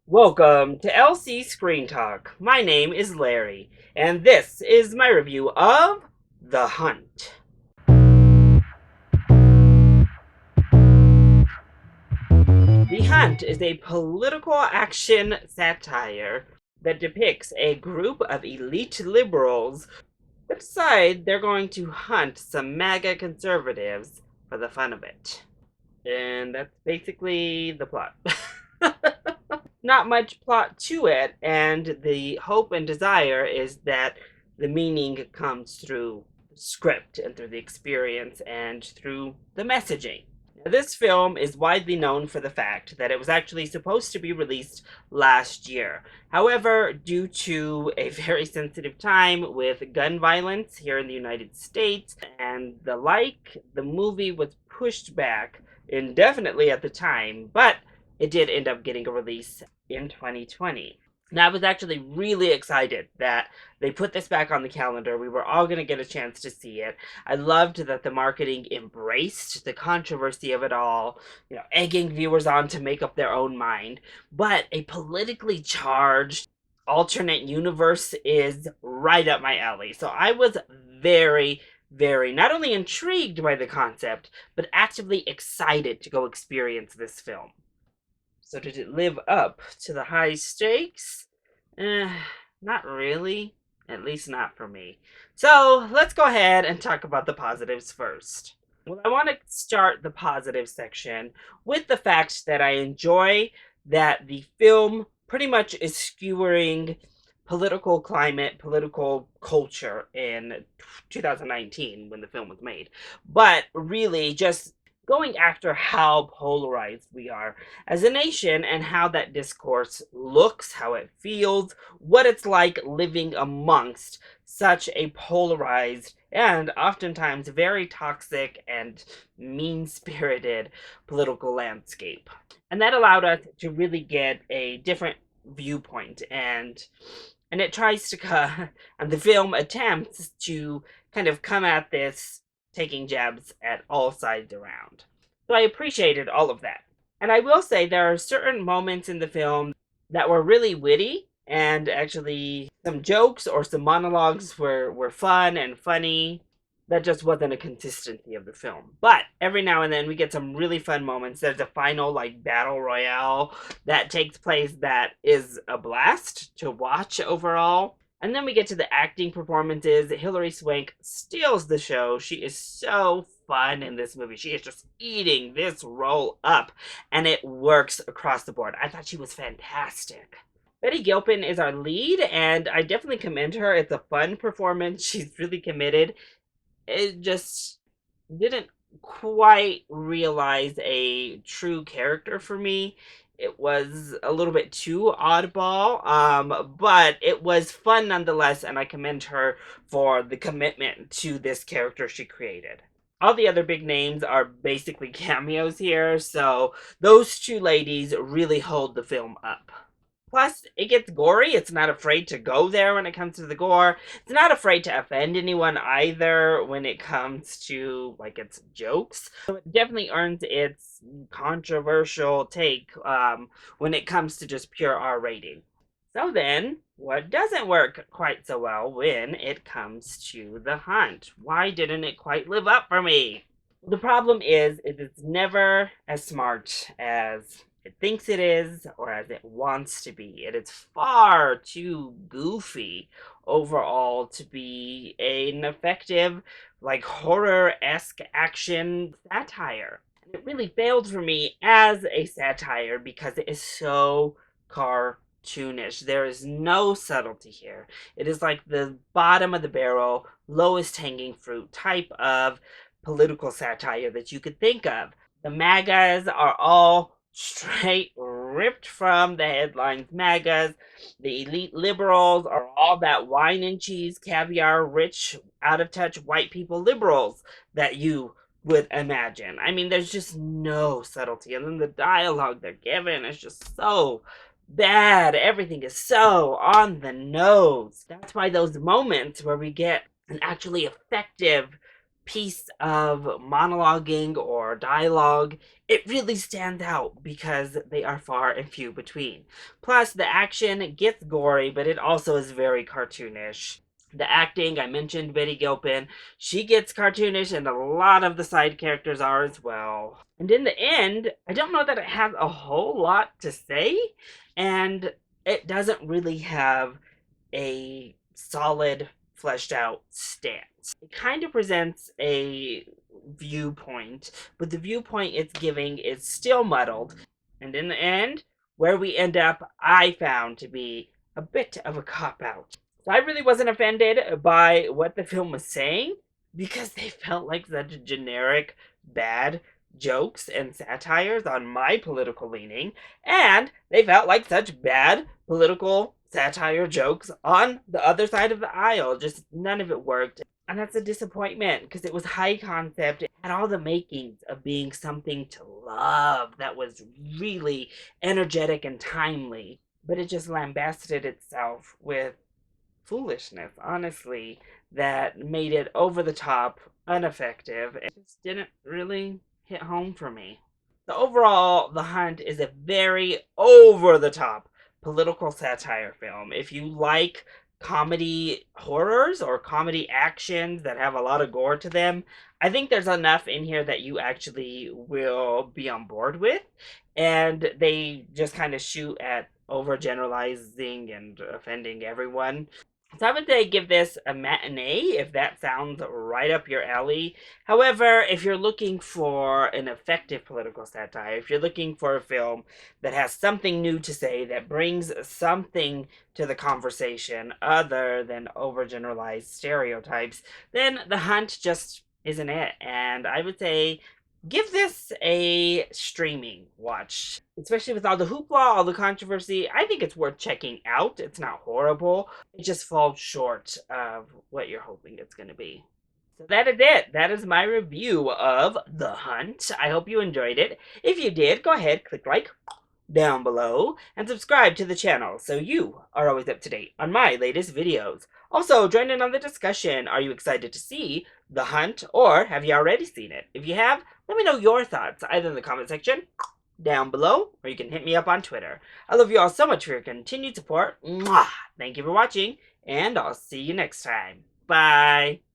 Welcome to LC Screen Talk. My name is Larry, and this is my review of The Hunt. The Hunt is a political action satire that depicts a group of elite liberals that decide they're going to hunt some MAGA conservatives for the fun of it. And that's basically the plot. Not much plot to it, and the hope and desire is that the meaning comes through the script and through the experience and through the messaging. Now, this film is widely known for the fact that it was actually supposed to be released last year. However, due to a very sensitive time with gun violence here in the United States and the like, the movie was pushed back indefinitely at the time, but it did end up getting a release in 2020. Now, I was actually really excited that they put this back on the calendar. We were all going to get a chance to see it. I loved that the marketing embraced the controversy of it all, egging viewers on to make up their own mind. But a politically charged alternate universe is right up my alley. So I was very, very not only intrigued by the concept, but actively excited to go experience this film. So did it live up to the high stakes? Not really. At least not for me. So let's go ahead and talk about the positives first. Well, I want to start the positive section with the fact that I enjoy that the film pretty much is skewering political climate, political culture in 2019 when the film was made. But really just going after how polarized we are as a nation and how that discourse looks, how it feels, what it's like living amongst such a polarized and oftentimes very toxic and mean-spirited political landscape. And that allowed us to really get a different viewpoint, and it tries to and the film attempts to kind of come at this taking jabs at all sides around. So I appreciated all of that. And I will say there are certain moments in the film that were really witty, and actually some jokes or some monologues were fun and funny. That just wasn't a consistency of the film. But every now and then we get some really fun moments. There's a final battle royale that takes place that is a blast to watch overall. And then we get to the acting performances. Hilary Swank steals the show. She is so fun in this movie. She is just eating this role up, and it works across the board. I thought she was fantastic. Betty Gilpin is our lead, and I definitely commend her. It's a fun performance. She's really committed. It just didn't quite realize a true character for me. It was a little bit too oddball, but it was fun nonetheless, and I commend her for the commitment to this character she created. All the other big names are basically cameos here, so those two ladies really hold the film up. Plus, it gets gory. It's not afraid to go there when it comes to the gore. It's not afraid to offend anyone either when it comes to, its jokes. So it definitely earns its controversial take when it comes to just pure R rating. So then, what doesn't work quite so well when it comes to The Hunt? Why didn't it quite live up for me? The problem is, it is never as smart as it thinks it is or as it wants to be. It is far too goofy overall to be an effective, horror-esque action satire. And it really failed for me as a satire because it is so cartoonish. There is no subtlety here. It is like the bottom of the barrel, lowest hanging fruit type of political satire that you could think of. The MAGAs are all straight ripped from the headlines. MAGAs, the elite liberals are all that wine and cheese, caviar, rich, out of touch white people liberals that you would imagine. I mean, there's just no subtlety. And then the dialogue they're given is just so bad. Everything is so on the nose. That's why those moments where we get an actually effective piece of monologuing or dialogue, it really stands out because they are far and few between. Plus, the action gets gory, but it also is very cartoonish. The acting, I mentioned Betty Gilpin. She gets cartoonish, and a lot of the side characters are as well. And in the end, I don't know that it has a whole lot to say, and it doesn't really have a solid, fleshed out stance. It kind of presents a viewpoint, but the viewpoint it's giving is still muddled. And in the end, where we end up, I found to be a bit of a cop out. So I really wasn't offended by what the film was saying because they felt like such generic, bad jokes and satires on my political leaning, and they felt like such bad political satire jokes on the other side of the aisle. Just none of it worked. And that's a disappointment because it was high concept. It had all the makings of being something to love that was really energetic and timely. But it just lambasted itself with foolishness, honestly, that made it over the top, ineffective. It just didn't really hit home for me. So overall, The Hunt is a very over the top political satire film. If you like comedy horrors or comedy actions that have a lot of gore to them, I think there's enough in here that you actually will be on board with. And they just kind of shoot at overgeneralizing and offending everyone. So I would say give this a matinee if that sounds right up your alley. However, if you're looking for an effective political satire, if you're looking for a film that has something new to say, that brings something to the conversation other than overgeneralized stereotypes, then The Hunt just isn't it. And I would say give this a streaming watch. Especially with all the hoopla, all the controversy, I think it's worth checking out. It's not horrible. It just falls short of what you're hoping it's going to be. So that is it. That is my review of The Hunt. I hope you enjoyed it. If you did, go ahead, click like down below and subscribe to the channel so you are always up to date on my latest videos. Also, join in on the discussion. Are you excited to see The Hunt, or have you already seen it? If you have, let me know your thoughts either in the comment section down below, or you can hit me up on Twitter. I love you all so much for your continued support. Mwah! Thank you for watching, and I'll see you next time. Bye!